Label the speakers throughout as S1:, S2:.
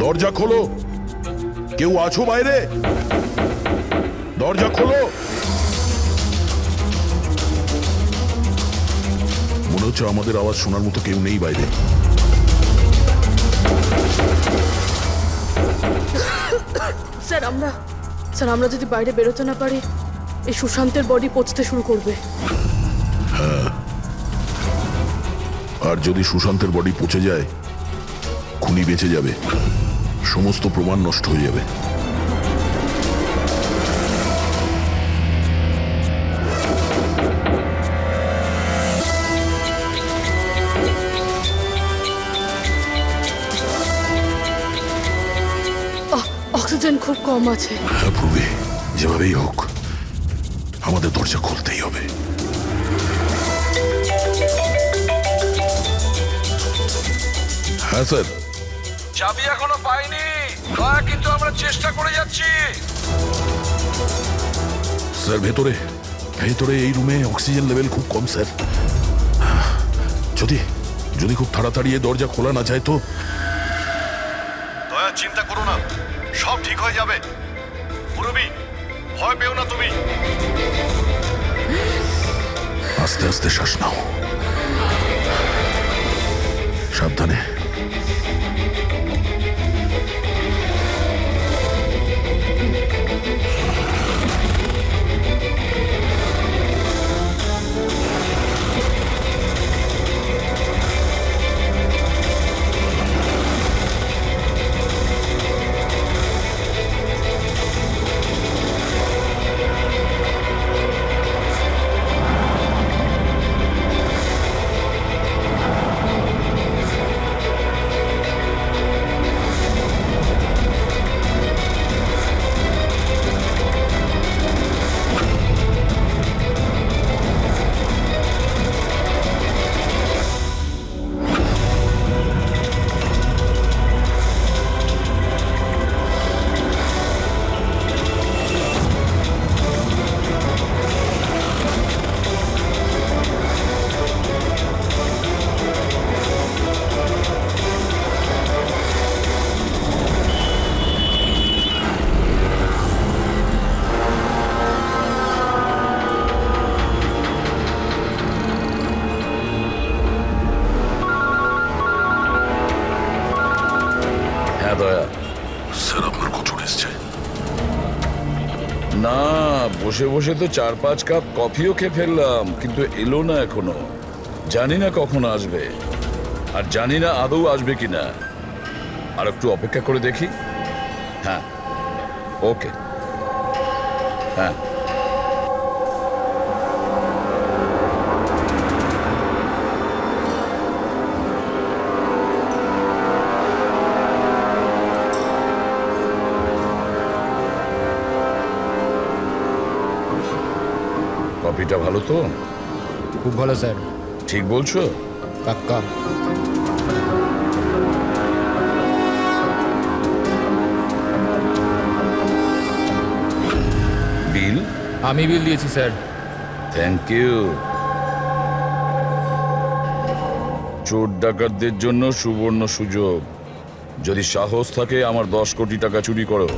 S1: দরজা খোলো। কেউ আছো বাইরে? দরজা খোলো। মনে হচ্ছে আমাদের আওয়াজ শোনার মতো কেউ নেই বাইরে।
S2: স্যার আমরা যদি বাইরে বেরোতে না পারি, এই সুশান্তের বডি পচতে শুরু করবে।
S1: হ্যাঁ, আর যদি সুশান্তের বডি পচে যায়, খুনি বেঁচে যাবে, সমস্ত প্রমাণ নষ্ট হয়ে যাবে।
S2: অক্সিজেন খুব কম আছে।
S1: হ্যাঁ পূর্বে, যেভাবেই হোক আমাদের দরজা খুলতেই হবে। হ্যাঁ স্যার।
S3: চাবি এখনো পাইনি, কিন্তু আমরা চেষ্টা করে যাচ্ছি।
S1: স্যার ভেতরে ভেতরে এই রুমে অক্সিজেন লেভেল খুব কম স্যার। যদি যদি খুব তাড়াতাড়ি এই দরজা খোলা না যায় তো।
S4: দয়া চিন্তা করো না, সব ঠিক হয়ে যাবে। মুরব্বি, ভয় পেও না তুমি।
S1: আস্তে আস্তে শ্বাস নাও, সাবধানে। স্যার আপনার কত এসছে?
S3: না, বসে বসে তো 4-5 কাপ কফিও খেয়ে ফেললাম, কিন্তু এলো না এখনো। জানি না কখন আসবে, আর জানি না আদৌ আসবে কিনা। আর একটু অপেক্ষা করে দেখি। হ্যাঁ, ওকে। হ্যাঁ, কফিটা ভালো তো?
S5: খুব ভালো স্যার।
S3: ঠিক বলছো?
S5: পাক্কা।
S3: বিল?
S5: আমি বিল দিয়েছি স্যার।
S3: Thank you. চোর ডাকাতদের জন্য সুবর্ণ সুযোগ। যদি সাহস থাকে আমার 10 কোটি টাকা চুরি করো,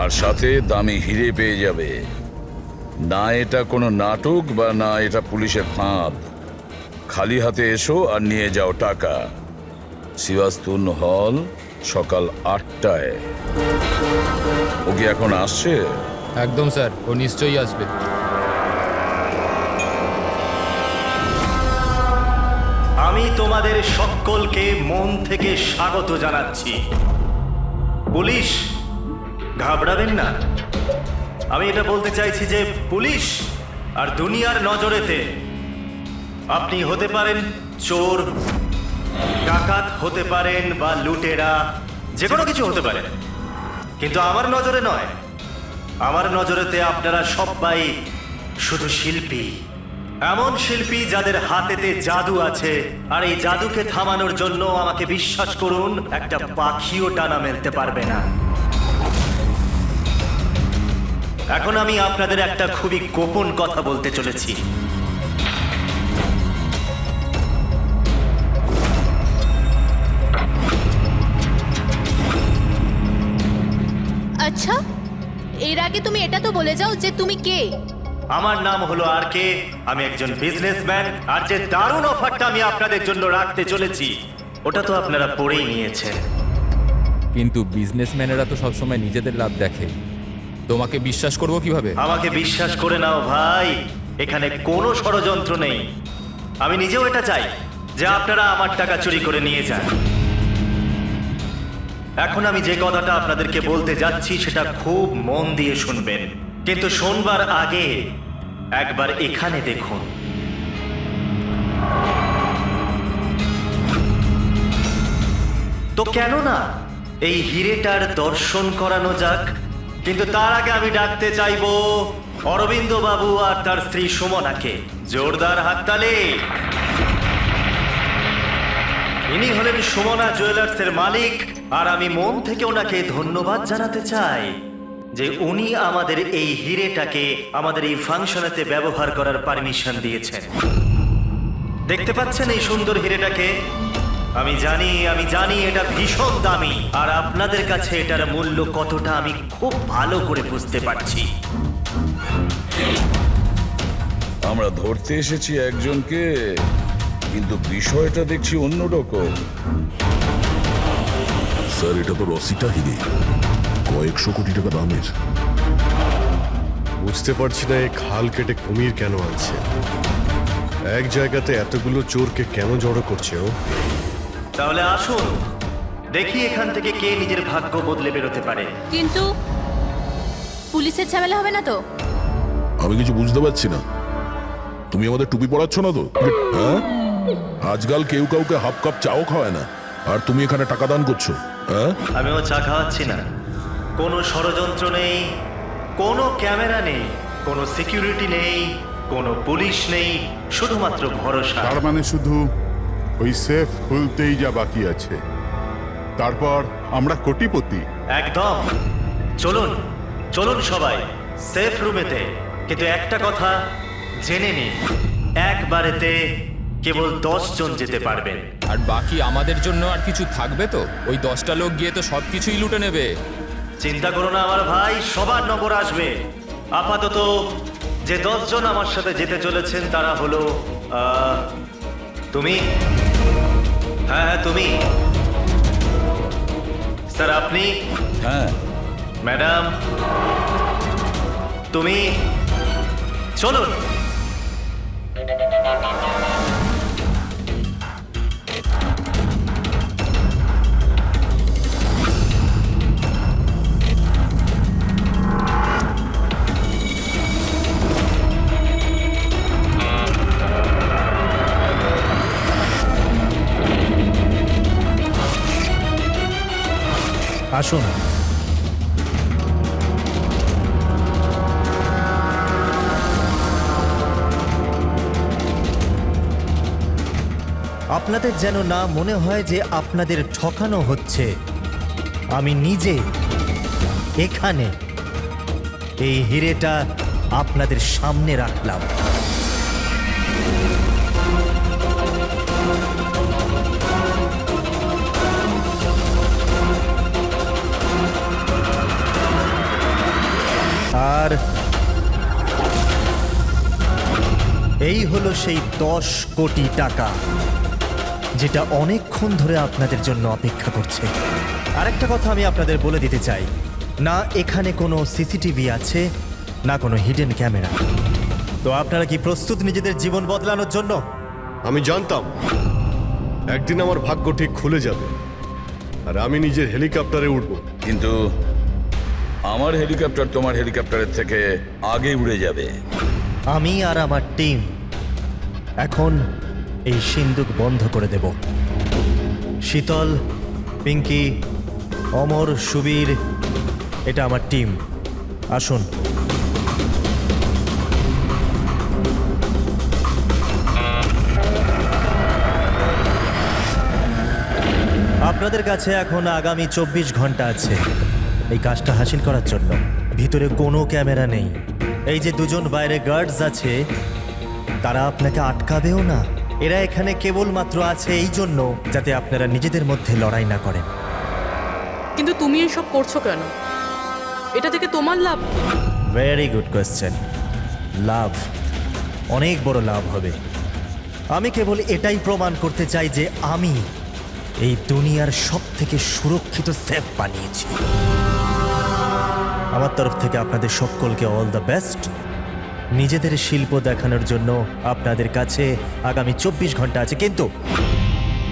S3: আর সাথে দামি হিরে পেয়ে যাবে। না এটা কোনো নাটক, বা না এটা পুলিশের ফাঁদ। খালি হাতে এসো আর নিয়ে যাও টাকা। সিবাস্তুন হল, সকাল 8টায়। ও কি এখন আসছে?
S5: একদম স্যার, ও নিশ্চয়ই আসবে।
S4: আমি তোমাদের সকলকে মন থেকে স্বাগত জানাচ্ছি। পুলিশ, ঘাবড়াবেন না। আমি এটা বলতে চাইছি যে পুলিশ আর দুনিয়ার নজরেতে আপনি হতে পারেন চোর, ডাকাত হতে পারেন, বা লুটেরা, যে কোনো কিছু হতে পারে, কিন্তু আমার নজরে নয়। আমার নজরেতে আপনারা সবাই শুধু শিল্পী। এমন শিল্পী যাদের হাতেতে জাদু আছে, আর এই জাদুকে থামানোর জন্য আমাকে বিশ্বাস করুন, একটা পাখিও ডানা মেলতে পারবে না। এখন আমি আপনাদের একটা খুবই গোপন কথা বলতে চলেছি।
S6: আচ্ছা, এর আগে তুমি এটা তো বলে যাও যে তুমি কে।
S4: আমার নাম হলো আর কে, আমি একজন বিজনেসম্যান। আর যে দারুণ অফারটা আমি আপনাদের জন্য রাখতে চলেছি ওটা তো আপনারা পড়েই নিয়েছেন।
S5: কিন্তু বিজনেসম্যানেরা তো সবসময় নিজেদের লাভ দেখে, তোমাকে বিশ্বাস করবো কিভাবে?
S4: আমাকে বিশ্বাস করে নাও ভাই, এখানে কোনো ষড়যন্ত্র নেই। আমি নিজেও এটা চাই যে আপনারা আমার টাকা চুরি করে নিয়ে যান। এখন আমি যে কথাটা আপনাদেরকে বলতে যাচ্ছি সেটা খুব মন দিয়ে শুনবেন, কিন্তু শোনবার আগে একবার এখানে দেখুন। তো কেন না এই হিরেটার দর্শন করানো যাক। কিন্তু তার আগে আমি ডাকতে চাইবো অরবিন্দ বাবু আর তার স্ত্রী সুমনাকে। জোরদার হাততালি। ইনি হলেন সুমনা জুয়েলার্সের মালিক, আর আমি মন থেকে ওনাকে ধন্যবাদ জানাতে চাই যে উনি আমাদের এই হিরেটাকে আমাদের এই ফাংশনেতে ব্যবহার করার পারমিশন দিয়েছেন। দেখতে পাচ্ছেন এই সুন্দর হিরেটাকে? আমি জানি এটা ভীষণ দামি, আর আপনাদের কাছে এটার মূল্য কতটা আমি খুব ভালো করে বুঝতে পারছি।
S3: আমরা ধরতে এসেছি একজনকে, কিন্তু বিষয়টা দেখছি অন্যরকম।
S1: স্যার, এটা তো রসিটা হিরে, কয়েকশো কোটি টাকা দামের।
S7: বুঝতে পারছি না এই খাল কেটে কুমির কেন আনছে। এক জায়গাতে এতগুলো চোরকে কেন জড়ো করছে ও?
S4: তাহলে আসুন দেখি এখান থেকে কে নিজের ভাগ্য বদলে বেরোতে পারে।
S6: কিন্তু পুলিশের ঝামেলা হবে না তো?
S1: আমি কিছু বুঝতে পারছি না। তুমি আমাদের টুপি পড়াচ্ছ না তো? হ্যাঁ, আজকাল কেউ কাউকে হাফ কাপ চাও খাওয়ায় না, আর তুমি এখানে টাকা দান করছো। হ্যাঁ,
S4: আমিও চা খাওয়াচ্ছি না। কোনো ষড়যন্ত্র নেই, কোনো ক্যামেরা নেই, কোনো সিকিউরিটি নেই, কোনো পুলিশ নেই, শুধুমাত্র ভরসা।
S8: তার মানে শুধু ওই সেফ খুলতেই যা বাকি আছে, তারপর আমরা কোটিপতি।
S4: একদম। চলুন চলুন সবাই সেফ রুমেতে। কিন্তু একটা কথা জেনে নিন, একবারেতে কেবল 10 জন যেতে পারবেন।
S5: আর বাকি আমাদের জন্য আর কিছু থাকবে তো? ওই 10টা লোক গিয়ে তো সব কিছুই লুটে নেবে।
S4: চিন্তা করো না আমার ভাই, সবার নম্বর আসবে। আপাতত যে 10 জন আমার সাথে যেতে চলেছেন তারা হলো তুমি, হ্যাঁ তুমি, স্যার আপনি,
S3: হ্যাঁ,
S4: ম্যাডাম তুমি। চলুন।
S9: আসুন। আপনাদের যেন না মনে হয় যে আপনাদের ঠকানো হচ্ছে। আমি নিজে এখানে এই হিরেটা আপনাদের সামনে রাখলাম। আর এই হলো সেই 10 কোটি টাকা যেটা অনেকক্ষণ ধরে আপনাদের জন্য অপেক্ষা করছে। আরেকটা কথা আমি আপনাদের বলে দিতে চাই, না এখানে কোনো সিসিটিভি আছে, না কোনো হিডেন ক্যামেরা। তো আপনারা কি প্রস্তুত নিজেদের জীবন বদলানোর জন্য?
S7: আমি জানতাম একদিন আমার ভাগ্য ঠিক খুলে যাবে, আর আমি নিজের হেলিকপ্টারে উঠবো।
S3: কিন্তু আমার হেলিকপ্টার তোমার হেলিকপ্টারের থেকে আগে উড়ে যাবে।
S9: আমি আর আমার টিম এখন এই সিন্দুক বন্ধ করে দেব। শীতল, পিঙ্কি, অমর, সুবীর, এটা আমার টিম। আসুন। আপনাদের কাছে এখন আগামী 24 ঘন্টা আছে এই কাজটা হাসিল করার জন্য। ভিতরে কোনো ক্যামেরা নেই। এই যে দুজন বাইরে গার্ডস আছে, তারা আপনাকে আটকাবেও না। এরা এখানে কেবলমাত্র আছে এই জন্য যাতে আপনারা নিজেদের মধ্যে লড়াই না করেন।
S2: কিন্তু তুমি এসব করছো কেন? এটা থেকে তোমার লাভ কি?
S9: Very good question. লাভ, অনেক বড় লাভ হবে। আমি কেবল এটাই প্রমাণ করতে চাই যে আমি এই দুনিয়ার সব থেকে সুরক্ষিত সেফ বানিয়েছি। আমার তরফ থেকে আপনাদের সকলকে অল দ্য বেস্ট। নিজেদের শিল্প দেখানোর জন্য আপনাদের কাছে আগামী 24 ঘন্টা আছে, কিন্তু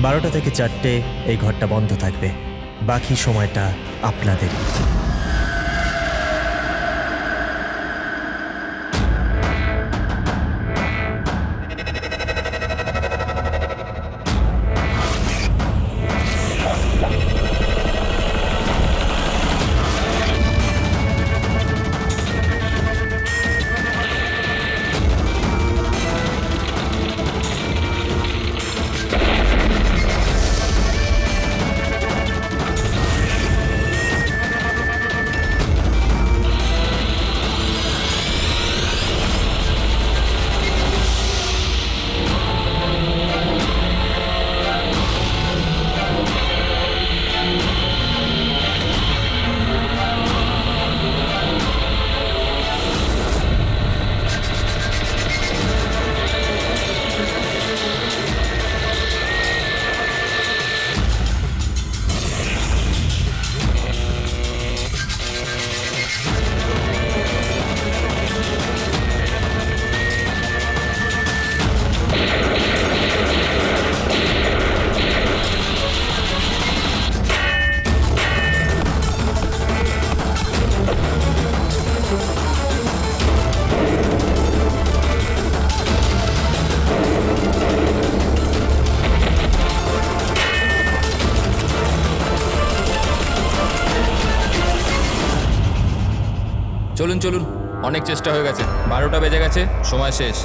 S9: 12টা থেকে 4টে এই ঘরটা বন্ধ থাকবে। বাকি সময়টা আপনাদের।
S5: চলুন চলুন, অনেক চেষ্টা হয়ে গেছে। 12টা বেজে গেছে, সময় শেষ।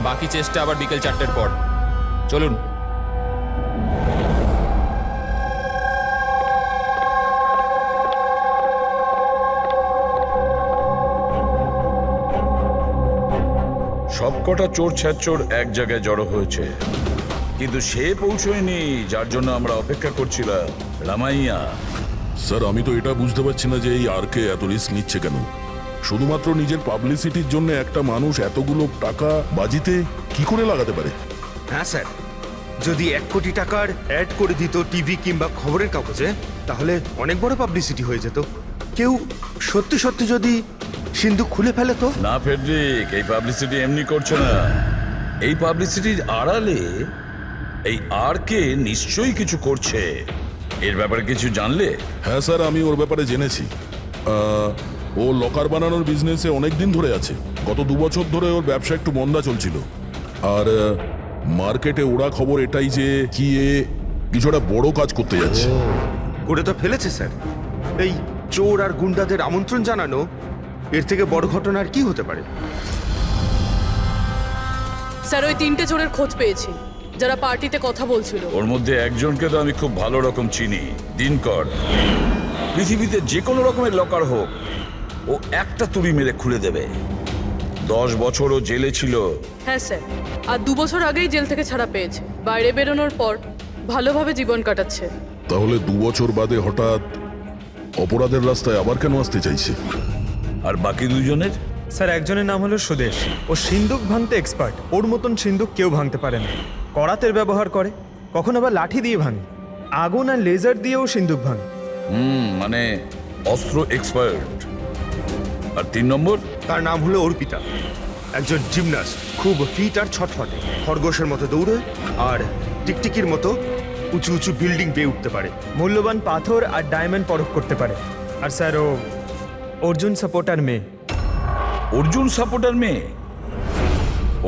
S5: বাকি চেষ্টা আবার বিকেল 4টের পর। চলুন।
S3: সবকটা চোর ছ্যাচোর এক জায়গায় জড়ো হয়েছে, কিন্তু সে পৌঁছয়নি যার জন্য আমরা অপেক্ষা করছিলাম। রামাইয়া,
S1: স্যার আমি তো এটা বুঝতে পারছি না যে এই আরকে এত রিস্ক নিচ্ছে কেন। শুধুমাত্র নিজের পাবলিসিটির জন্য একটা মানুষ এতগুলো টাকা বাজিতে কি করে লাগাতে পারে?
S10: হ্যাঁ স্যার, যদি 1 কোটি টাকার অ্যাড করে দিত টিভি কিংবা খবরের কাগজে, তাহলে অনেক বড় পাবলিসিটি হয়ে যেত। কেউ সত্যি সত্যি যদি সিন্ধুক খুলে ফেলে তো?
S3: না ফেডরিক, এই পাবলিসিটি এমনি করছে না। এই পাবলিসিটির আড়ালে এই আরকে নিশ্চয়ই কিছু করছে। এর ব্যাপারে কিছু জানলে?
S1: হ্যাঁ স্যার, আমি ওর ব্যাপারে জেনেছি। ও লকার বানানোর বিজনেসে অনেক দিন ধরে আছে। গত 2 বছর ধরে ওর ব্যবসা একটু মন্দা চলছিল। আর মার্কেটে ওরা খবর এটাই যে কি এ কিছু একটা বড় কাজ করতে যাচ্ছে।
S10: করে তো ফেলেছে স্যার। এই চোর আর গুন্ডাদের আমন্ত্রণ জানানো, এর থেকে বড় ঘটনা আর কি হতে পারে?
S2: স্যার, ওই 3টে চোরের খোঁজ পেয়েছি যারা পার্টিতে কথা বলছিল।
S3: ওর মধ্যে একজনকে তো আমি খুব ভালো রকম চিনি, দিনকর। পৃথিবীতে যে কোনো রকমের লকার হোক, ও একটা তুড়ি মেরে খুলে দেবে। 10 বছরও জেলে ছিল।
S2: হ্যাঁ স্যার, আর 2 বছর আগেই জেল থেকে ছাড়া পেয়েছে। বাইরে বেরোনোর পর ভালোভাবে জীবন কাটাচ্ছে।
S1: তাহলে 2 বছর বাদে হঠাৎ অপরাধের রাস্তায় আবার কেন আসতে চাইছে?
S3: আর বাকি দুজনের?
S11: স্যার, একজনের নাম হলো সুদেশ। ও সিন্দুক ভাঙতে এক্সপার্ট। ওর মতন সিন্দুক কেউ ভাঙতে পারে না। করাতের ব্যবহার করে, কখন আবার লাঠি দিয়ে ভাঙে, আগুন আর লেজার দিয়েও সিন্দুক ভাঙে।
S3: মানে অস্ত্র এক্সপার্ট। আর 3 নম্বর?
S10: তার নাম হলো অর্পিতা, একজন জিমনাস্ট। খুব ফিট আর ছটফটে, খরগোশের মতো দৌড়ে আর টিকটিকির মতো উঁচু উঁচু বিল্ডিং বেয়ে উঠতে পারে।
S11: মূল্যবান পাথর আর ডায়মন্ড পরখ করতে পারে। আর স্যার, ও অর্জুন সাপোর্টার মেয়ে।
S3: অর্জুন সাপোর্টার মেয়ে?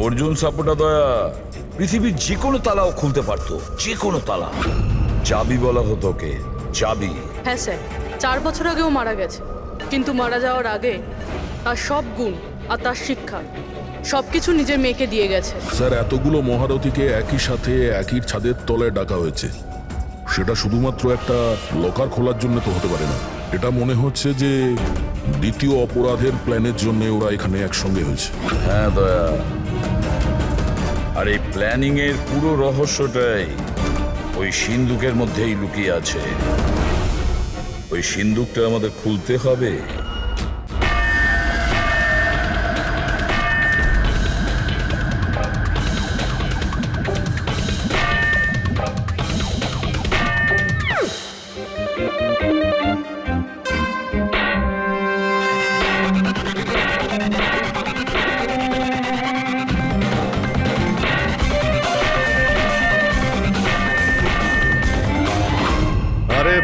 S3: অর্জুন সাপোর্টার দয়া পৃথিবীর যে কোনো তালাও খুলতে পারতো, যে কোনো তালা। চাবি বলা হতো ওকে, চাবি।
S2: হ্যাঁ স্যার, 4 বছর আগেও মারা গেছে। কিন্তু মারা যাওয়ার আগে তার সব গুণ আর তার শিক্ষা সবকিছু নিজের মেয়েকে দিয়ে গেছে।
S1: স্যার, এতগুলো মহারথীকে একই সাথে একই ছাদের তলায় ডাকা হয়েছে, সেটা শুধুমাত্র একটা লকার খোলার জন্য তো হতে পারে না। এটা মনে হচ্ছে যে দ্বিতীয় অপরাধের প্ল্যানের জন্য ওরা এখানে একসঙ্গে হয়েছে।
S3: হ্যাঁ দয়া, আর এই প্ল্যানিং এর পুরো রহস্যটাই ওই সিন্দুকের মধ্যেই লুকিয়ে আছে। ওই সিন্দুকটা আমাদের খুলতে হবে,
S7: আরে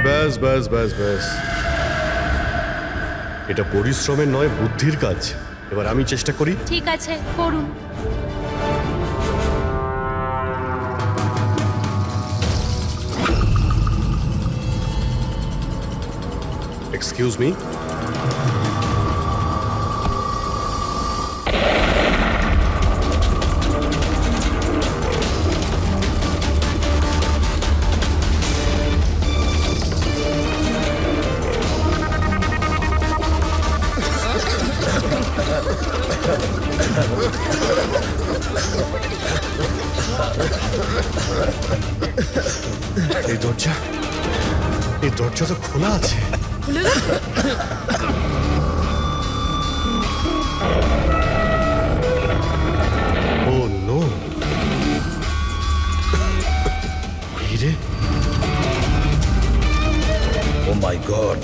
S7: ব্যাস ব্যাস ব্যাস ব্যাস, এটা পরিশ্রমের নয়, বুদ্ধির কাজ। এবার আমি চেষ্টা করি।
S6: ঠিক আছে, করুন।
S7: এক্সকিউজ মি, এই দরজা তো খোলা আছে।
S2: খুলে দাও।
S7: ও নো, হিরে,
S3: ও মাই গড,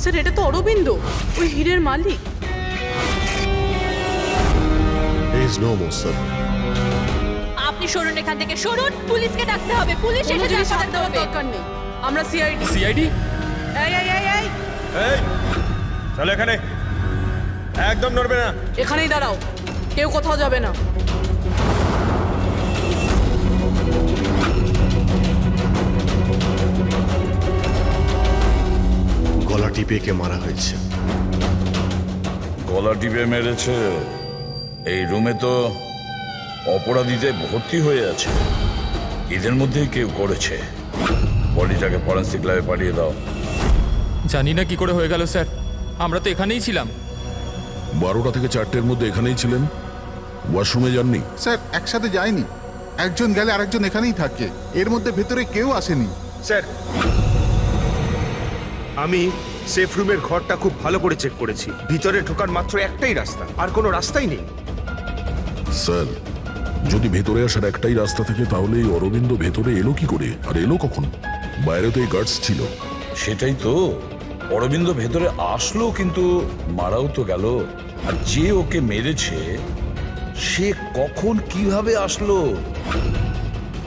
S2: স্যার এটা তো অরবিন্দ, ওই হীরের মালিক।
S7: Is no more sir.
S6: আপনি সরুন এখান থেকে, সরুন। পুলিশকে ডাকতে হবে, পুলিশ
S2: কোনো
S6: এসে
S2: জিনিস হাত
S6: ডাকতে
S2: দেওয়ার
S6: হবে।
S2: দরকার নেই, আমরা সিআইডি।
S5: সিআইডি?
S2: এই এই এই এই,
S11: এই চলো এখানে, একদম নড়বে না।
S2: এখানেই দাঁড়াও, কেউ কোথাও যাবে না।
S7: গলা টিপে একে মারা হয়েছে।
S3: গলা টিপে মেরেছে? এই রুমে তো অপরাধীতে ভর্তি হয়ে আছে, এদের মধ্যেই কেউ করেছে। বডিটাকে ফরেন্সিক ল্যাবে পাঠিয়ে দাও।
S5: জানি না কি করে হয়ে গেল স্যার, আমরা তো এখানেই ছিলাম।
S1: 12টা থেকে 4টের মধ্যে এখানেই ছিলেন, ওয়াশরুমে যাননি?
S8: স্যার একসাথে যায়নি, একজন গেলে আরেকজন এখানেই থাকে, এর মধ্যে ভেতরে কেউ আসেনি।
S10: স্যার, আমি সেফ রুমের ঘরটা খুব ভালো করে চেক করেছি। ভিতরে ঢোকার মাত্র একটাই রাস্তা, আর কোনো রাস্তাই নেই।
S1: স্যার, যদি ভেতরে আসার একটাই রাস্তা থেকে তাহলে এই অরবিন্দ ভেতরে এলো কি করে, আর এলো কখন? বাইরে তো এই গার্ডস ছিল।
S3: সেটাই তো, অরবিন্দ ভেতরে আসলো কিন্তু মারাও তো গেল। আর যে ওকে মেরেছে সে কখন কিভাবে আসলো?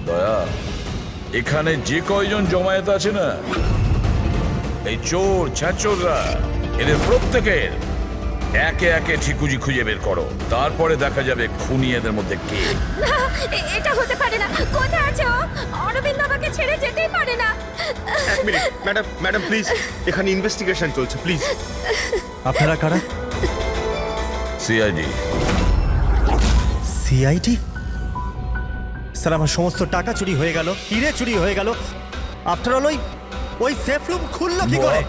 S3: দয়া, এখানে যে কয়জন জমায়েত আছে না, এই চোর ছ্যাচোররা, এদের প্রত্যেকের একে একে ঠিকুজি খুঁজে বের করো, তারপরে দেখা যাবে খুনি এদের মধ্যে কে।
S6: এটা হতে পারে না। কোথায় আছে ও? অরবিন্দ আমাকে ছেড়ে যেতেই পারে না।
S10: এক মিনিট, ম্যাডাম প্লিজ, এখানে ইনভেস্টিগেশন চলছে, প্লিজ।
S9: আপনারা কারা?
S3: সিআইডি।
S9: সিআইডি? স্যার, আমার সমস্ত টাকা চুরি হয়ে গেল, হিরে চুরি হয়ে গেল। আফটার অল ওই সেফ রুম খুললো কি করে?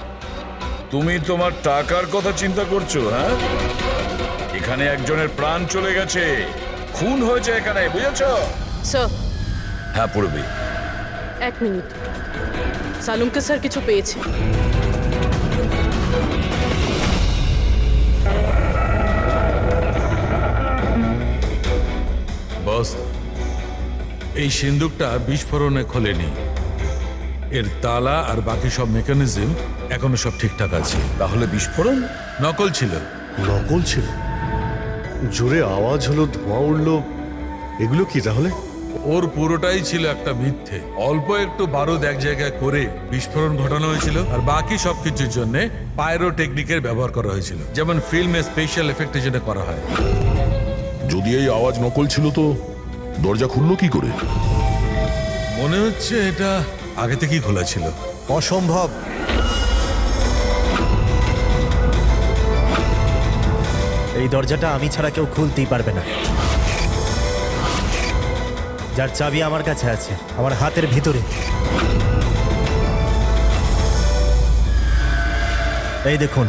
S3: তুমি তোমার টাকার কথা চিন্তা করছো? হ্যাঁ, এখানে একজনের প্রাণ চলে গেছে, খুন হয়েছে এখানে, বুঝেছো?
S2: স্যার
S3: হ্যাঁ পূর্বী,
S2: 1 মিনিট, সালুমকে স্যার কিছু পেয়েছে।
S12: বস, এই সিন্দুকটা বিস্ফোরণে খোলেনি, এর তালা আর বাকি সব মেকানিজম এখনো সব ঠিকঠাক আছে।
S3: তাহলে বিস্ফোরণ
S12: নকল ছিল।
S7: নকল ছিল? জোরে আওয়াজ হলো, ধোঁয়া উঠলো, এগুলো কি তাহলে?
S12: ওর পুরোটাই ছিল একটা মিথ্যে। অল্প একটু বারুদ এক জায়গায় করে বিস্ফোরণ ঘটানো হয়েছিল, আর বাকি সবকিছুর জন্য পাইরো টেকনিকের ব্যবহার করা হয়েছিল, যেমন ফিল্মে স্পেশাল এফেক্টের জন্য করা হয়।
S1: যদি এই আওয়াজ নকল ছিল তো দরজা খুললো কি করে?
S12: মনে হচ্ছে এটা আগে থেকেই খোলা ছিল।
S9: অসম্ভব। এই দরজাটা আমি ছাড়া কেউ খুলতেই পারবে না। যার চাবি আমার কাছে আছে, আমার হাতের ভিতরে। এই দেখুন,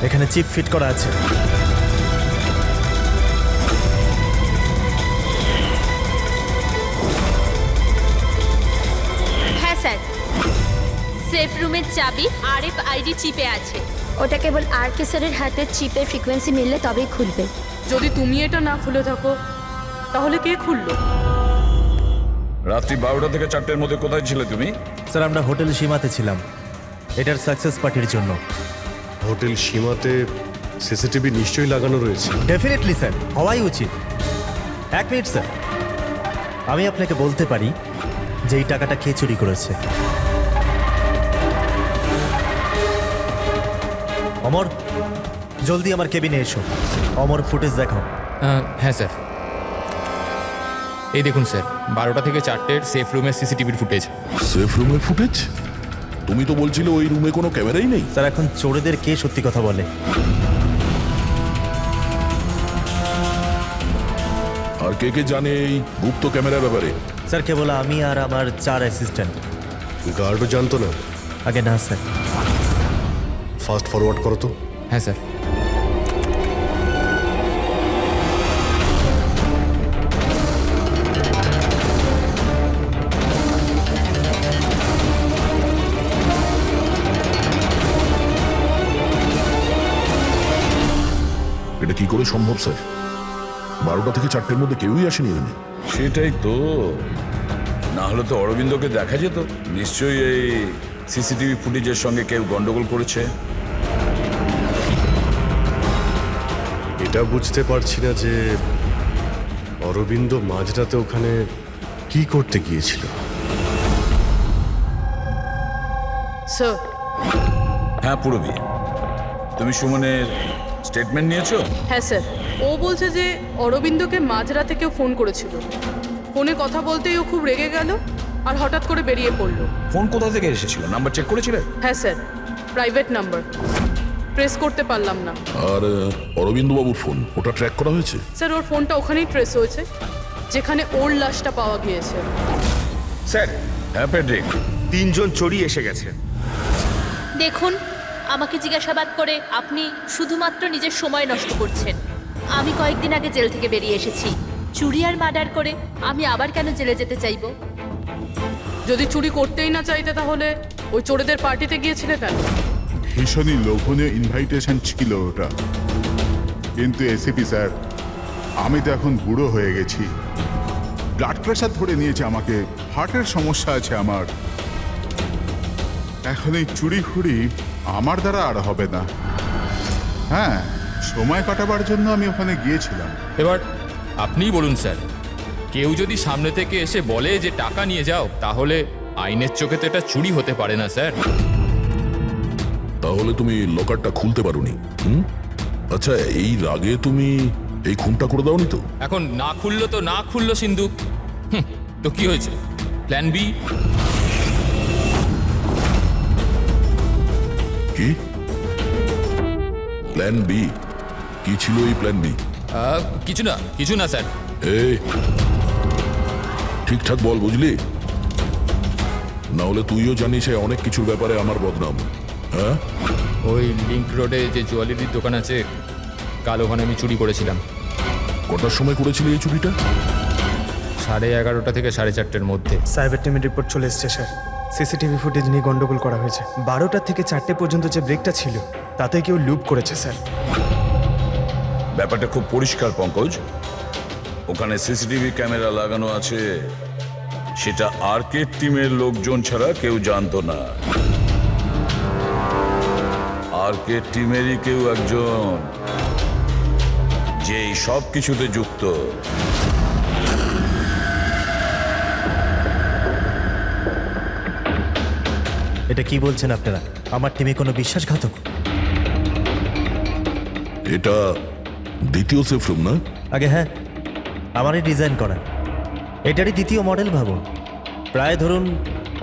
S9: এখানে চিপ ফিট করা আছে।
S6: হ্যাঁ স্যার, সেফ রুমের চাবি RFID চিপে আছে। ওটা কেবল আর কে স্যারের হাতের চিপের ফ্রিকোয়েন্সি মিললে তবেই খুলবে।
S2: যদি তুমি এটা না খুলে থাকো তাহলে কে খুললো?
S3: রাত্রি 12টা থেকে 4টের মধ্যে কোথায় ছিলে তুমি?
S9: স্যার আমরা হোটেল সীমাতে ছিলাম এটার সাকসেস পার্টির জন্য।
S7: হোটেল সীমাতে সিসিটিভি নিশ্চয়ই লাগানো রয়েছে।
S9: ডেফিনেটলি স্যার, হওয়াই উচিত। 1 মিনিট স্যার, আমি আপনাকে বলতে পারি যে এই টাকাটা কে চুরি করেছে। অমর, জলদি আমার কেবিনে এসো। অমর, ফুটেজ দেখাও।
S5: হ্যাঁ স্যার, এই দেখুন স্যার 12টা থেকে 4টের সেফ রুমের সিসিটিভির ফুটেজ।
S1: সেফ রুমের ফুটেজ? তুমি তো বলছিলে ওই রুমে কোনো ক্যামেরাই নেই।
S9: স্যার এখন চোরেদের কে সত্যি কথা বলে?
S1: আর কে কে জানে এই গুপ্ত ক্যামেরার ব্যাপারে?
S9: স্যার কেবল আমি আর আমার 4 অ্যাসিস্ট্যান্ট।
S7: গার্ডও জানতো না?
S9: আগে না স্যার।
S7: ফাস্ট ফরওয়ার্ড করো তো।
S5: হ্যাঁ স্যার।
S1: এটা কি করে সম্ভব স্যার? 12টা থেকে 4টের মধ্যে কেউই আসেনি এখানে।
S3: সেটাই তো, না হলে তো অরবিন্দকে দেখা যেত। নিশ্চয়ই এই সিসিটিভি ফুটেজের সঙ্গে কেউ গন্ডগোল করেছে।
S7: এটা বুঝতে পারছি না যে অরবিন্দ মাঝরাতে ওখানে কি করতে গিয়েছিল।
S2: স্যার,
S3: হ্যাঁ পুরবি, তুমি সুমনের স্টেটমেন্ট নিয়েছো?
S2: হ্যাঁ স্যার, ও বলছে যে অরবিন্দকে মাঝরাতে কেউ ফোন করেছিল। ফোনে কথা বলতেই ও খুব রেগে গেল আর হঠাৎ করে বেরিয়ে পড়লো।
S3: ফোন কোথা থেকে এসেছিল? নাম্বার চেক করেছিলে?
S2: হ্যাঁ স্যার, প্রাইভেট নাম্বার, ট্রেস করতে পারলাম না।
S1: আর অরবিন্দ বাবুর ফোন, ওটা ট্র্যাক করা হয়েছে?
S2: স্যার ওর ফোনটা ওখানেই ট্রেস হয়েছে যেখানে ওর লাশটা পাওয়া গিয়েছে।
S10: স্যার,
S3: হ্যাঁ প্যাড্রিক,
S10: 3 জন চোরই এসে গেছে।
S6: দেখুন, আমাকে জিজ্ঞাসাবাদ করে আপনি শুধুমাত্র নিজের সময় নষ্ট করছেন। আমি কয়েকদিন আগে জেল থেকে বেরিয়ে এসেছি। চুরি আর মার্ডার করে আমি আবার কেন জেলে যেতে চাইবো?
S2: যদি চুরি করতেই না চাইতে তাহলে ওই চোরেদের পার্টিতে গিয়েছিলে কেন?
S8: ভীষণই লোভনীয় ইনভাইটেশন ছিল ওটা, কিন্তু এসিপি স্যার আমি তো এখন বুড়ো হয়ে গেছি। ব্লাড প্রেশার ধরে নিয়েছে আমাকে, হার্টের সমস্যা আছে আমার। এখন এই চুরি ফুরি আমার দ্বারা আর হবে না। হ্যাঁ, সময় কাটাবার জন্য আমি ওখানে গিয়েছিলাম।
S5: এবার আপনিই বলুন স্যার, কেউ যদি সামনে থেকে এসে বলে যে টাকা নিয়ে যাও, তাহলে আইনের চোখে তো এটা চুরি হতে পারে না স্যার।
S1: তাহলে তুমি লকারটা খুলতে পারোনি? হুম, আচ্ছা এই রাগে তুমি এই খুনটা করে দাওনি তো?
S5: এখন না খুললো তো না খুললো সিন্ধুক, তো কি হয়েছে? Plan B?
S1: কি প্ল্যান বি? কি ছিল এই প্ল্যান বি?
S5: কিছু না স্যার।
S1: এই ঠিকঠাক বল, বুঝলি? না হলে তুইও জানিস এই অনেক কিছুর ব্যাপারে আমার বদনাম। হ্যাঁ,
S5: ওই লিংক রোডে যে জুয়েলারির দোকান আছে, কাল ওখানে আমি চুরি করেছিলাম।
S1: কটার সময় করেছিলি এই চুরিটা?
S5: 11:30 থেকে 4:30-এর মধ্যে।
S11: সাইবার টিমের রিপোর্ট চলে এসছে স্যার। সিসিটিভি ফুটেজ নিয়ে গন্ডগোল করা হয়েছে। 12টা থেকে 4টে পর্যন্ত যে ব্রেকটা ছিল তাতে কেউ লুপ করেছে স্যার।
S3: ব্যাপারটা খুব পরিষ্কার পঙ্কজ, ওখানে সিসিটিভি ক্যামেরা লাগানো আছে, সেটা আর্কেড টিমের লোকজন ছাড়া কেউ জানতো না। আর্কেড টিমেরই কেউ একজন যে এই সব কিছুতে যুক্ত।
S9: এটা কি বলছেন আপনারা? আমার টিমে কোনো বিশ্বাসঘাতক?
S1: এটা দ্বিতীয় সেফ রুম না?
S9: আগে হ্যাঁ, আমারই ডিজাইন করা। এটারই দ্বিতীয় মডেল ভাবুন। প্রায় ধরুন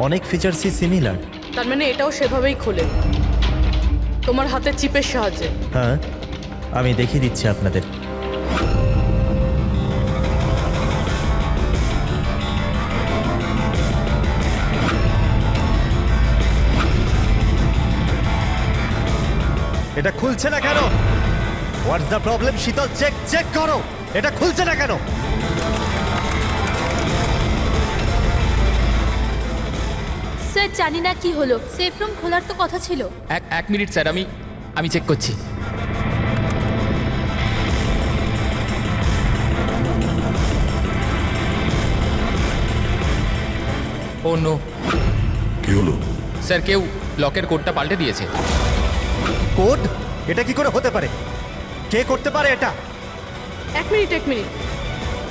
S9: অনেক ফিচার্সই সিমিলার।
S2: তার মানে এটাও সেভাবেই খোলে, তোমার হাতের চিপের সাহায্যে?
S9: হ্যাঁ, আমি দেখিয়ে দিচ্ছি আপনাদের। এটা খুলছে না কেন? What's the problem? শীতল, চেক করো, এটা খুলছে না কেন?
S6: স্যার জানি না কি হলো, সেফ রুম খোলার তো কথা ছিল।
S5: এক মিনিট স্যার, আমি আমি চেক করছি। ও নো
S1: কি হলো?
S5: স্যার, কেউ লকের কোডটা পাল্টে দিয়েছে।
S9: কোড? এটা কি করে হতে পারে? কে করতে পারে এটা?
S2: এক মিনিট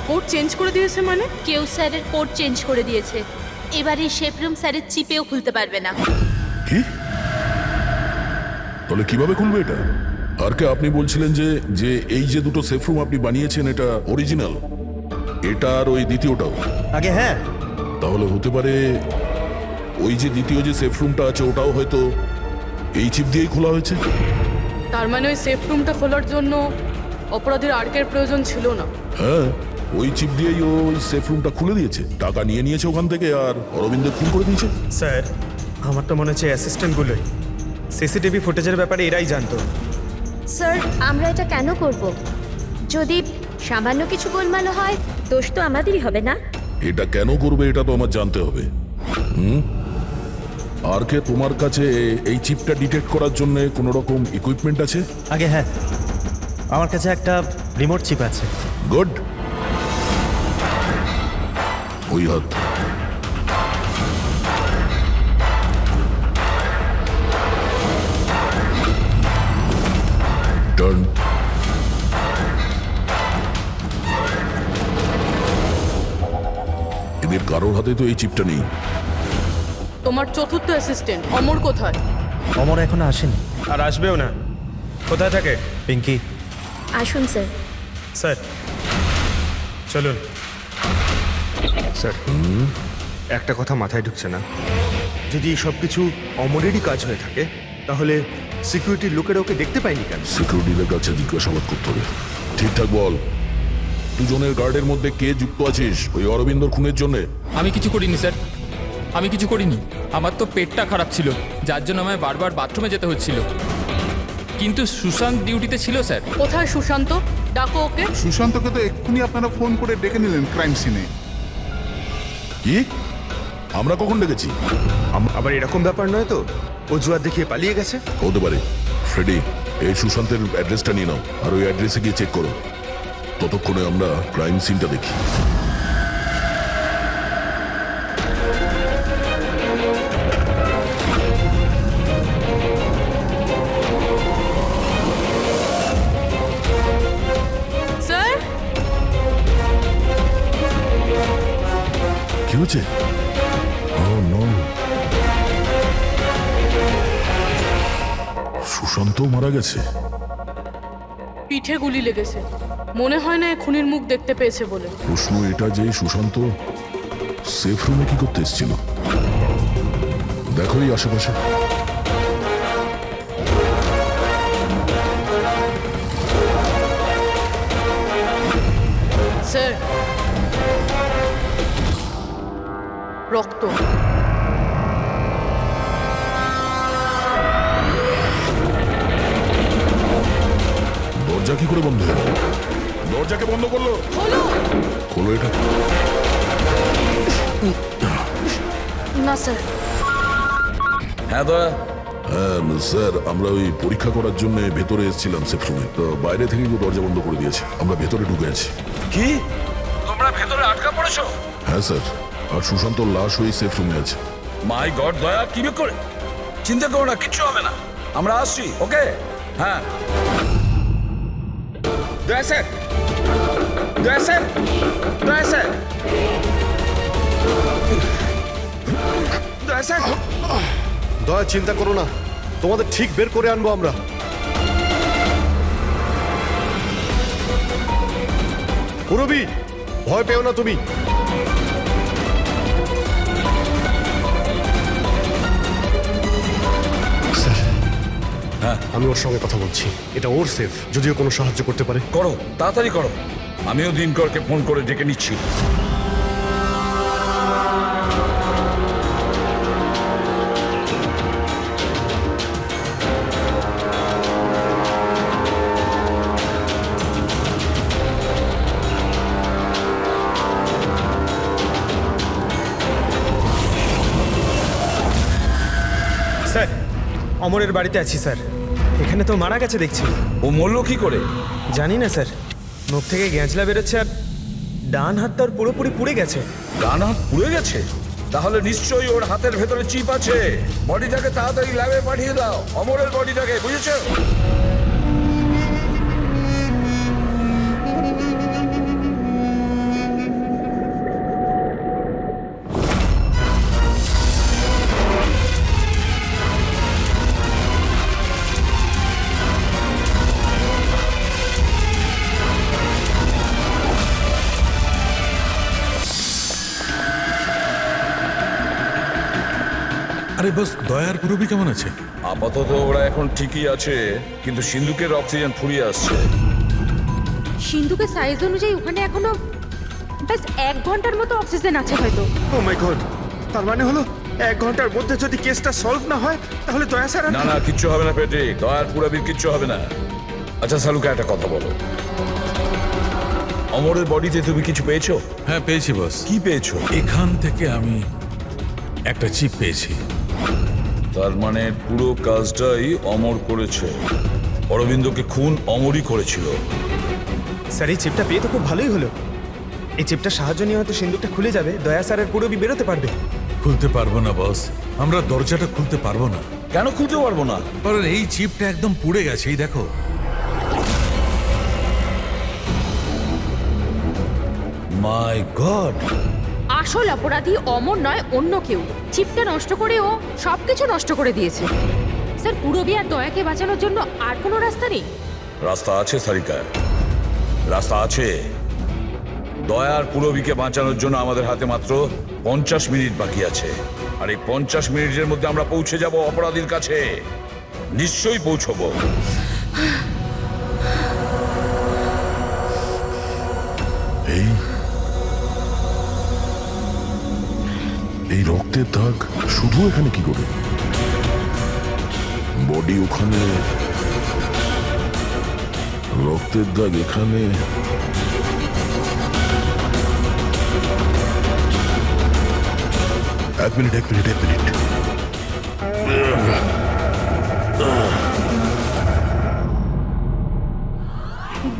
S2: কোড চেঞ্জ করে দিয়েছে মানে?
S6: কেউ স্যারের কোড চেঞ্জ করে দিয়েছে। এবার এই শেপ রুম স্যারের চিপেও খুলতে পারবে না।
S1: কি? তাহলে কিভাবে খুলবে এটা? আর কে আপনি বলছিলেন যে যে এই যে দুটো সেফ রুম আপনি বানিয়েছেন এটা অরিজিনাল, এটা আর ওই দ্বিতীয়টাও?
S9: আগে হ্যাঁ।
S1: তাহলে হতে পারে ওই যে দ্বিতীয় যে সেফ রুমটা আছে ওটাও হয়তো এই চিপ দিয়েই খোলা হয়েছে।
S2: তার মানে ওই সেফ রুমটা খোলার জন্য অপরাধীর আর্কের প্রয়োজন ছিল না।
S1: হ্যাঁ, ওই চিপ দিয়েই ওই সেফ রুমটা খুলে দিয়েছে, টাকা নিয়ে নিয়েছে ওখান থেকে আর অরবিন্দ খুন করে দিয়েছে।
S11: স্যার, আমার তো মনে হচ্ছে অ্যাসিস্ট্যান্টগুলোই সিসিটিভি ফুটেজের ব্যাপারে এরাই জানতো।
S13: স্যার, আমরা এটা কেন করব? যদি সামান্য কিছু গোলমাল হয় দোষ তো আমাদেরই হবে না?
S1: এটা কেন করবে এটা তো আমার জানতে হবে। আর কে তোমার কাছে এই চিপটা ডিটেক্ট করার জন্য কোনো রকম ইকুইপমেন্ট আছে?
S9: আগে হ্যাঁ, আমার কাছে একটা রিমোট চিপ আছে।
S1: গুড। ওই হাত। টার্ন। এদের কারোর হাতে তো এই চিপটা নেই।
S2: তোমার চতুর্থ অ্যাসিস্ট্যান্ট অমর কোথায়?
S9: অমর এখনো আসেনি।
S11: আর আসবেও না। কোথায় থাকে?
S9: পিঙ্কি।
S13: আসুন স্যার।
S11: স্যার চলুন।
S10: স্যার, একটা কথা মাথায় ঢুকছে না। যদি সব কিছু অমরেরই কাজ হয়ে থাকে তাহলে সিকিউরিটির লোকেরা ওকে দেখতে পায়নি কেন?
S1: সিকিউরিটিদের কাছে জিজ্ঞাসাবাদ করতে হবে। ঠিকঠাক বল, দুজনের গার্ডের মধ্যে কে যুক্ত আছিস ওই অরবিন্দর খুনের জন্য?
S5: আমি কিছু করিনি স্যার, আমি কিছু করিনি। আমার তো পেটটা খারাপ ছিল, যার জন্য আমায় বারবার বাথরুমে যেতে হচ্ছিল। কিন্তু সুশান্ত ডিউটিতে ছিল স্যার।
S2: কোথায় সুশান্ত? ডাকো ওকে।
S8: সুশান্তকে তো এক্ষুনি আপনারা ফোন করে ডেকে নিলেন ক্রাইম সিনে।
S1: কি? আমরা কখন ডেকেছি?
S10: আবার এরকম ব্যাপার নয় তো অজুহাত দেখিয়ে পালিয়ে গেছে?
S1: হতে পারে। ফ্রেডি, এই সুশান্তের অ্যাড্রেসটা নিয়ে নাও আর ওই অ্যাড্রেসে গিয়ে চেক করো। ততক্ষণে আমরা ক্রাইম সিনটা দেখি।
S2: স্যার,
S1: কি হয়েছে? Oh, no. সুশান্ত মারা গেছে।
S2: পিঠে গুলি লেগেছে। মনে হয় না এ খুনির মুখ দেখতে পেয়েছে বলে।
S1: প্রশ্ন এটা যে সুশান্ত সেফ রুমে কি করতে এসেছিল? দেখো এই আশেপাশে।
S2: স্যার, রক্ত।
S1: দরজা কি করে বন্ধ হলো? দরজাকে বন্ধ করলো?
S2: হলো
S1: খোলো এটা।
S2: না স্যার।
S3: হ্যাঁ দয়া।
S1: হ্যাঁ স্যার, আমরা ওই পরীক্ষা করার জন্য ভেতরে এসেছিলাম সেফ রুমে, তো বাইরে থেকে কেউ দরজা বন্ধ করে দিয়েছে। আমরা ভেতরে ঢুকে আছি।
S3: কি? তোমরা ভেতরে আটকা পড়েছো?
S1: হ্যাঁ স্যার, আর সুশান্তর লাশ ওই সেফ রুমে আছে।
S3: মাই গড দয়া, কি করে? চিন্তা করো না, কিচ্ছু হবে না, আমরা আসছি। ওকে? হ্যাঁ। দয়া স্যার, দয়া স্যার, দয়া স্যার, দয়া স্যার।
S7: দয়া, চিন্তা করো না, তোমাদের ঠিক বের করে আনবো আমরা। পুরবি, ভয় পেও না তুমি। স্যার,
S3: হ্যাঁ,
S7: আমি ওর সঙ্গে কথা বলছি। এটা ওর সেফ, যদিও কোনো সাহায্য করতে পারে।
S3: করো, তাড়াতাড়ি করো। আমিও দিনকরকে ফোন করে ডেকে নিচ্ছি।
S11: স্যার, অমরের বাড়িতে আছি স্যার। এখানে তো মারা গেছে দেখছি।
S3: ও মরলো কি করে?
S11: জানি না স্যার, মুখ থেকে গ্যাঁজলা বেরোচ্ছে আর ডান হাত তার পুরোপুরি পুড়ে গেছে।
S3: ডান হাত পুড়ে গেছে? তাহলে নিশ্চয়ই ওর হাতের ভেতরে চিপ আছে। বডিটাকে তাড়াতাড়ি ল্যাবে পাঠিয়ে দাও, অমরের বডিটাকে, বুঝেছো?
S12: আরে বস, দয়ার পুরবি কেমন আছে?
S3: আপাতত ওরা এখন ঠিকই আছে, কিন্তু সিন্ধুকের অক্সিজেন ফুরিয়ে আসছে।
S13: সিন্ধুকের সাইজ অনুযায়ী ওখানে এখনো ব্যাস 1 ঘন্টার মতো অক্সিজেন আছে হয়তো।
S10: ও মাই গড, তার মানে হলো 1 ঘন্টার মধ্যে যদি কেসটা সলভ না হয় তাহলে দয়া স্যার
S3: না না, কিচ্ছু হবে না পেটে, দয়ার পুরবির কিচ্ছু হবে না। আচ্ছা সালুকা, একটা কথা বলো, অমরের বডিতে তুমি কিছু পেয়েছো?
S12: হ্যাঁ পেয়েছি বস।
S3: কি পেয়েছো?
S12: এখান থেকে আমি একটা চিপ পেয়েছি।
S3: তার মানে পুরো কাজটাই অমর করেছে। অরবিন্দকে খুন অমরই করেছিল।
S11: স্যার এই চিপটা পেয়ে তো খুব ভালোই হলো। এই চিপটার সাহায্য নিয়ে হয়তো সিন্ধুকটা খুলে যাবে, দয়া স্যারের পুরবি বেরোতে পারবে।
S12: খুলতে পারবো না বস, আমরা দরজাটা খুলতে পারবো না।
S3: কেন খুলতে পারবো না?
S12: কারণ এই চিপটা একদম পুড়ে গেছে, এই দেখো।
S3: মাই গড,
S13: আসল অপরাধী অমর নয়, অন্য কেউ। চিপটা নষ্ট করে ও সবকিছু নষ্ট করে দিয়েছে। স্যার পুরবি আর দয়াকে বাঁচানোর জন্য আর কোনো রাস্তা নেই?
S3: রাস্তা আছে সারিকা, রাস্তা আছে। দয়ার পুরবিকে বাঁচানোর জন্য আমাদের হাতে মাত্র 50 মিনিট বাকি আছে। আর এই 50 মিনিটের মধ্যে আমরা পৌঁছে যাব অপরাধীর কাছে। নিশ্চয়ই পৌঁছবো।
S1: এই রক্তের দাগ শুধু এখানে কি করে? বডি ওখানে, রক্তের দাগ এখানে। এক মিনিট।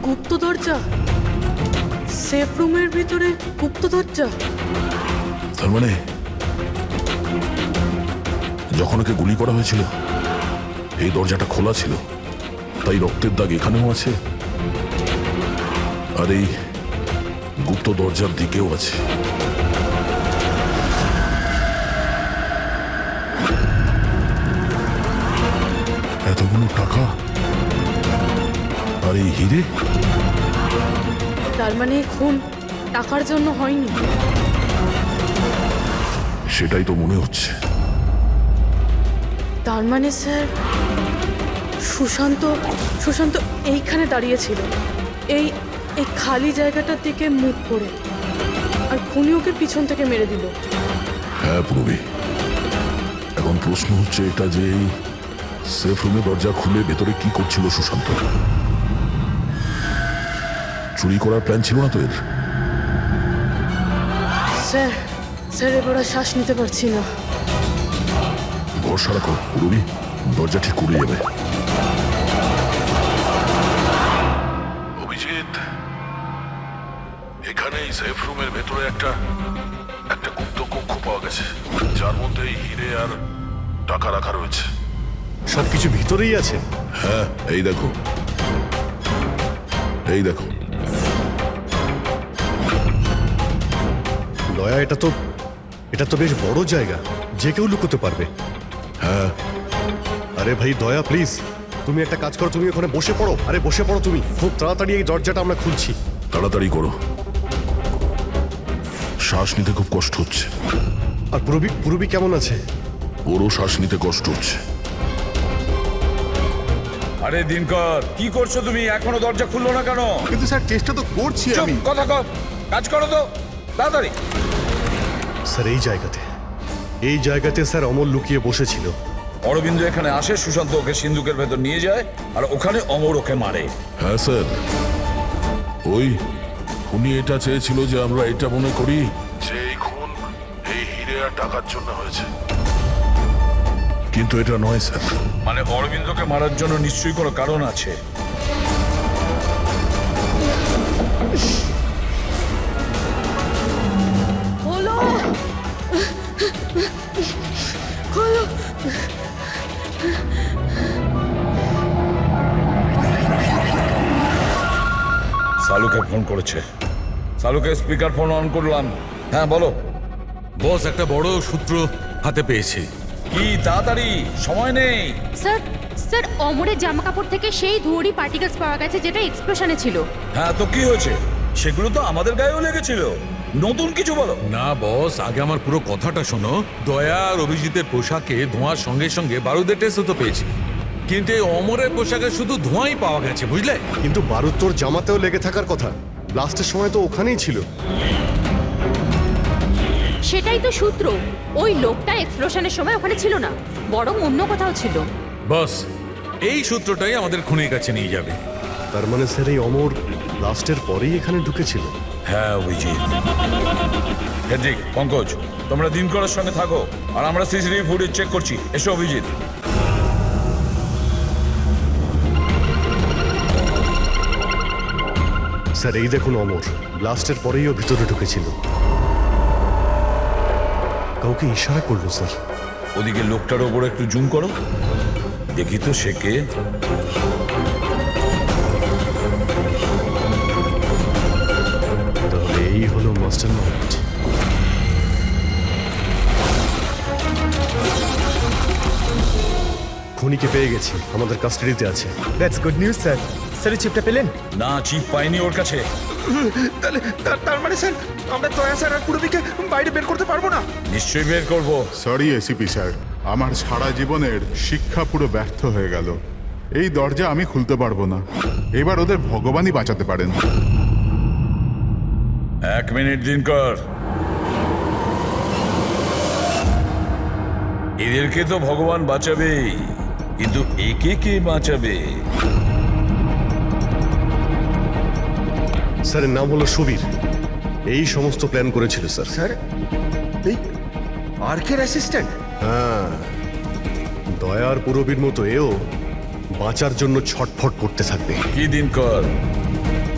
S2: গুপ্ত দরজা, সেফ রুমের ভিতরে গুপ্ত দরজা।
S1: তার মানে যখন ওকে গুলি করা হয়েছিল এই দরজাটা খোলা ছিল, তাই রক্তের দাগ এখানেও আছে আর এই গুপ্ত দরজার দিকেও আছে। এতগুলো টাকা আর এই হিরে,
S2: তার মানে এই খুন টাকার জন্য হয়নি।
S1: সেটাই তো মনে হচ্ছে।
S2: তার মানে স্যার সুশান্ত এইখানে দাঁড়িয়েছিল, এই এই খালি জায়গাটার দিকে মুখ করে, আর খুনি ওকে পিছন থেকে মেরে দিল।
S1: হ্যাঁ পুরবি, এখন প্রশ্ন হচ্ছে এটা যে এই সেফ রুমে দরজা খুলে ভেতরে কি করছিল সুশান্ত? চুরি করার প্ল্যান ছিল না তো এর?
S2: স্যার এবার আর শ্বাস নিতে পারছি না।
S1: ভরসা রাখো পুরবি, দরজা ঠিক করে যাবে। অভিজিৎ, এখানে এই সেফ রুমের ভেতরে একটা গুপ্ত কক্ষ পাওয়া গেছে, যার মধ্যে এই হিরে আর টাকা রাখা রয়েছে।
S7: সবকিছু ভিতরেই আছে?
S1: হ্যাঁ, এই দেখো।
S7: দয়া, এটা তো বেশ বড় জায়গা, যে কেউ লুকোতে পারবে।
S1: হ্যাঁ।
S7: আরে ভাই দয়া, প্লিজ তুমি একটা কাজ করো, তুমি ওখানে বসে পড়ো। আরে বসে পড়ো তুমি, খুব তাড়াতাড়ি এই দরজাটা আমরা খুলছি।
S1: তাড়াতাড়ি করো, শ্বাস নিতে খুব কষ্ট হচ্ছে।
S7: আর পুরবি কেমন আছে?
S1: ওরও শ্বাস নিতে কষ্ট হচ্ছে।
S3: আরে দিনকর, কি করছো তুমি? এখনো দরজা খুললো না কেন?
S8: কিন্তু স্যার চেষ্টা তো করছি
S3: চুপ,
S8: আমি।
S3: কথা কম, কাজ করো তো তাড়াতাড়ি।
S7: স্যার এই জায়গাতে স্যার অমর লুকিয়ে বসেছিল।
S3: অরবিন্দ এখানে আসে, সুশান্ত ওকে সিন্ধুকের ভেতর নিয়ে যায়, আর ওখানে অমর ওকে মারে।
S1: হ্যাঁ স্যার, ওই খুনি এটা চেয়েছিল যে আমরা এটা মনে করি যে এই খুন এই হিরে আর টাকার জন্য হয়েছে, কিন্তু এটা নয় স্যার।
S3: মানে অরবিন্দকে মারার জন্য নিশ্চয়ই কোনো কারণ আছে।
S2: হলো হলো
S3: সালুকে ফোন করেছে। সালুকে স্পিকার ফোন অন করলাম। হ্যাঁ বলো।
S12: বস, একটা বড় সূত্র হাতে পেয়েছি।
S3: কি তাড়াতাড়ি, সময় নেই।
S13: স্যার স্যার অমরের জামা কাপড় থেকে সেই ধুয়োরই পার্টিকেলস পাওয়া গেছে যেটা এক্সপ্লোশনে ছিল।
S3: হ্যাঁ তো কি হয়েছে? সেগুলো তো আমাদের গায়েও লেগেছিল। নতুন কিছু বলো।
S12: না বস, আগে আমার পুরো কথাটা শোনো। দয়া আর অভিজিতের পোশাকে ধোঁয়ার সঙ্গে সঙ্গে বারুদের টেস্টও তো পেয়েছি, কিন্তু এই অমরের পোশাকে শুধু ধোঁয়াই পাওয়া গেছে, বুঝলে?
S7: কিন্তু বারুদ তোর জামাতেও লেগে থাকার কথা, ব্লাস্টের সময় তো ওখানেই ছিল।
S13: সেটাই তো সূত্র, ওই লোকটা এক্সপ্লোশনের সময় ওখানে ছিল না, বরং অন্য কোথাও ছিল।
S12: বস, এই সূত্রটাই আমাদের খুনির কাছে নিয়ে যাবে।
S7: তার মানে স্যার এই অমর ব্লাস্টের পরেই এখানে ঢুকেছিল।
S3: হ্যাঁ অভিজিৎ। হেড্রিক, পঙ্কজ, তোমরা দিন করার সঙ্গে থাকো আর আমরা সিসিটিভি ফুটেজ চেক করছি। এসো অভিজিৎ।
S7: স্যার এই দেখুন অমর ব্লাস্টের পরেই ও ভিতরে ঢুকেছিল। কাউকে ইশারা করলো স্যার।
S3: ওদিকে লোকটার ওপর একটু জুম করো, দেখি তো সে কে।
S7: তাহলে এই হলো মাস্টারমাইন্ড। খুনিকে পেয়ে গেছি, আমাদের কাস্টাডিতে আছে।
S11: That's good news sir. Sir এই চিপটা পেলেন?
S3: না, চিপ পাইনি ওর কাছে।
S10: তাহলে তার মানে স্যার আমরা দয়া স্যার আর পুরবিকে বাইরে বের করতে পারবো না?
S3: নিশ্চয়ই বের করবো।
S8: সরি এসিপি স্যার, আমার সারা জীবনের শিক্ষা পুরো ব্যর্থ হয়ে গেল। এই দরজা আমি খুলতে পারবো না। এবার ওদের ভগবানই বাঁচাতে পারেন।
S3: 1 মিনিট দিনকর। এদেরকে তো ভগবান বাঁচাবেই, কিন্তু একে কে বাঁচাবে?
S7: স্যারের নাম হলো সুবীর, এই সমস্ত প্ল্যান করেছিল স্যার।
S10: স্যার এই আর্কের অ্যাসিস্ট্যান্ট?
S7: হ্যাঁ, দয়ার পুরবীর মতো এও বাঁচার জন্য ছটফট করতে থাকবে।
S3: কি দিনকর,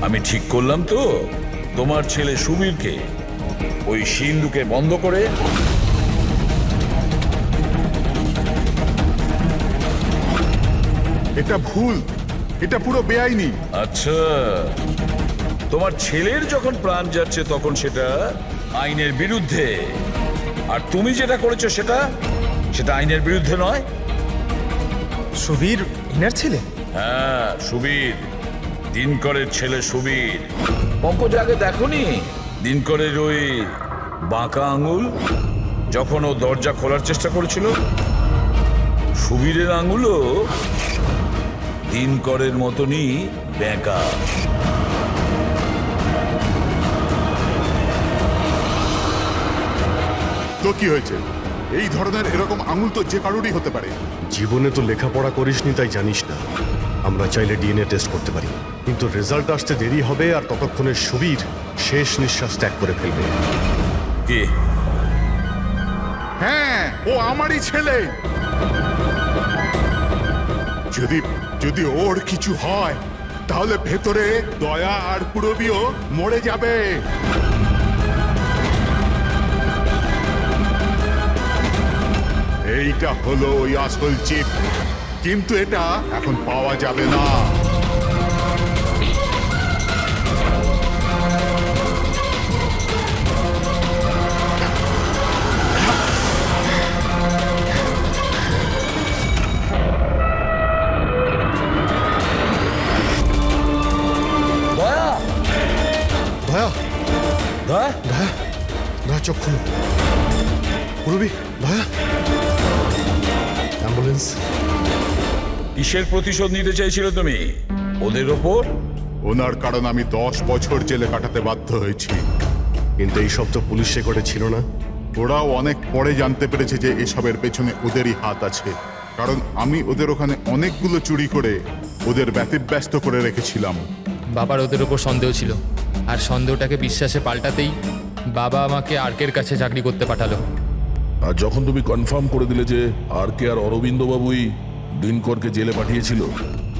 S3: আমি ঠিক করলাম তো? তোমার ছেলে সুবীরকে ওই সিন্ধুকে বন্ধ করে
S8: এটা ভুল, এটা পুরো বেআইনি।
S3: আচ্ছা, তোমার ছেলের যখন প্রাণ যাচ্ছে তখন সেটা আইনের বিরুদ্ধে, আর তুমি যেটা করেছো সেটা আইনের বিরুদ্ধে নয়।
S11: সুবীর ইনার ছেলে?
S3: হ্যাঁ সুবীর, দিনকরের ছেলে সুবীর। পঙ্কজ আগে দেখোনি দিনকরের ওই বাঁকা আঙুল যখন ও দরজা খোলার চেষ্টা করেছিল? সুবীরের আঙুলও দিনকরের মতনই বেঁকা।
S8: তো কি হয়েছে? এই ধরনের এরকম আঙুল তো যে কারোরই হতে পারে।
S7: জীবনে তো লেখাপড়া করিসনি তাই জানিস না। আমরা চাইলে ডিএনএ টেস্ট করতে পারি, কিন্তু রেজাল্ট আসতে দেরি হবে আর ততক্ষণে সুবীর শেষ নিঃশ্বাস ত্যাগ করে ফেলবে।
S3: কি?
S8: হ্যাঁ, ও আমারই ছেলে। যদি ওর কিছু হয় তাহলে ভেতরে দয়া আর পুরবিও মরে যাবে। এইটা হলো ওই আসল চিপ, কিন্তু এটা এখন পাওয়া যাবে না।
S3: দয়া,
S7: দয়া,
S3: দয়া,
S7: দয়া, দয়া চোখ খুলো। পুরবী, দয়া, অ্যাম্বুলেন্স।
S3: কিসের প্রতিশোধ নিতে চাইছিল তুমি ওদের ওপর?
S8: ওনার কারণ আমি 10 বছর জেলে কাটাতে বাধ্য হয়েছি।
S7: কিন্তু এই সব তো পুলিশ রেকর্ডে ছিল না।
S8: ওরাও অনেক পরে জানতে পেরেছে যে এসবের পেছনে ওদেরই হাত আছে, কারণ আমি ওদের ওখানে অনেকগুলো চুরি করে ওদের ব্যতিব্যস্ত করে রেখেছিলাম।
S5: বাবার ওদের ওপর সন্দেহ ছিল, আর সন্দেহটাকে বিশ্বাসে পাল্টাতেই বাবা আমাকে আর্কের কাছে চাকরি করতে পাঠালো।
S1: আর যখন তুমি কনফার্ম করে দিলে যে আর কে আর অরবিন্দ বাবুই দিনকরকে জেলে পাঠিয়েছিল,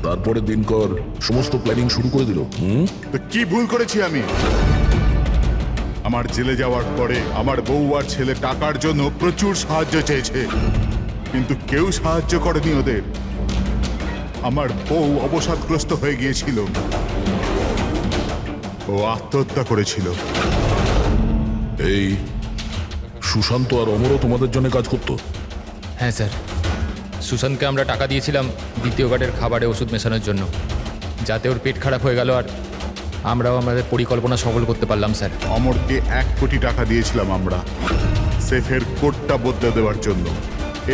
S1: তারপরে দিনকর সমস্ত প্ল্যানিং শুরু করে দিল।
S8: তো কি ভুল করেছি আমি? আমার জেলে যাওয়ার পরে আমার বউ আর ছেলে টাকার জন্য প্রচুর সাহায্য চেয়েছে, কিন্তু কেউ সাহায্য করেনি ওদের। আমার বউ অবসাদগ্রস্ত হয়ে গিয়েছিল, ও আত্মহত্যা করেছিল।
S1: এই সুশান্ত আর অমরও তোমাদের জন্য কাজ করতো?
S5: হ্যাঁ স্যার, সুশান্তকে আমরা টাকা দিয়েছিলাম দ্বিতীয় গার্ডের খাবারে ওষুধ মেশানোর জন্য, যাতে ওর পেট খারাপ হয়ে গেল আর আমরাও আমাদের পরিকল্পনা সফল করতে পারলাম স্যার।
S8: অমরকে 1 কোটি টাকা দিয়েছিলাম আমরা সেফের কোডটা বদলে দেওয়ার জন্য।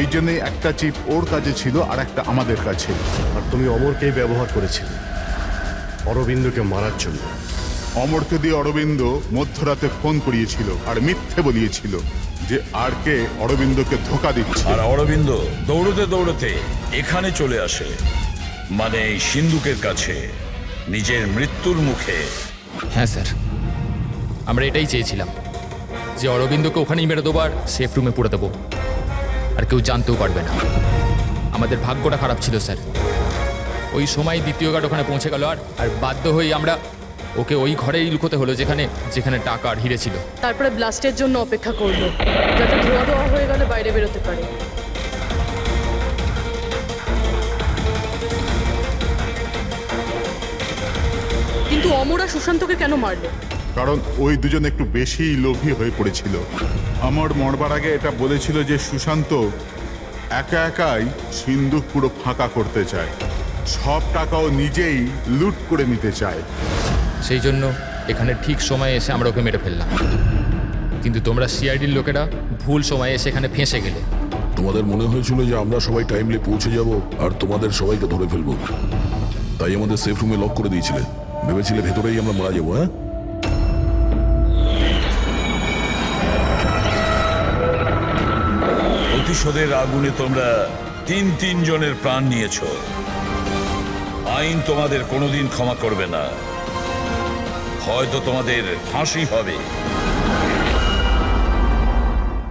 S8: এই জন্যই একটা চিপ ওর কাছে ছিল আর একটা আমাদের কাছে।
S7: আর তুমি অমরকেই ব্যবহার করেছিলে অরবিন্দকে মারার জন্য।
S8: অমরকে দিয়ে অরবিন্দ মধ্যরাতে ফোন করিয়েছিল আর মিথ্যে বলিয়েছিল যে আর কে অরবিন্দকে ধোকা দিচ্ছে।
S3: আর অরবিন্দ দৌড়তে দৌড়তে এখানে চলে আসে, মানে এই সিন্ধুকের কাছে, নিজের মৃত্যুর মুখে।
S5: হ্যাঁ স্যার, আমরা এটাই চেয়েছিলাম যে অরবিন্দকে ওখানেই মেরে দেবো আর সেফ রুমে পুরে দেবো, আর কেউ জানতেও পারবে না। আমাদের ভাগ্যটা খারাপ ছিল স্যার, ওই সময় দ্বিতীয় গার্ড ওখানে পৌঁছে গেল আর বাধ্য হয়ে আমরা ওকে ওই ঘরেই লুকোতে হলো যেখানে যেখানে টাকা আর হিরে ছিল।
S2: তারপরে ব্লাস্টের জন্য অপেক্ষা করলো, যাতে ধোয়া ধোয়া হয়ে গেলে বাইরে বেরোতে পারে। কিন্তু অমরা সুশান্তকে কেন মারলো?
S8: কারণ ওই দুজন একটু বেশি লোভী হয়ে পড়েছিল। আমার মরবার আগে এটা বলেছিল যে সুশান্ত একা একাই সিন্ধুক পুরো ফাঁকা করতে চায়, সব টাকাও নিজেই লুট করে নিতে চায়।
S5: সেই জন্য এখানে ঠিক সময়ে এসে আমরা ওকে মেরে ফেললাম, কিন্তু তোমরা সিআইডির লোকেরা ভুল সময়ে এসে এখানে ফেঁসে গেলে।
S1: তোমাদের মনে হয়েছিল যে আমরা সবাই টাইমলি পৌঁছে যাব আর তোমাদের সবাইকে ধরে ফেলবো, তাই আমাদের সেফ রুমে লক করে দিয়েছিলে। ভেবেছিলে ভেতরেই আমরা মারা যাবো। হ্যাঁ,
S3: প্রতিশোধের আগুনে তোমরা 3 জনের প্রাণ নিয়েছো। আইন তোমাদের কোনোদিন ক্ষমা করবে না, হয়তো তোমাদের ফাঁসি হবে।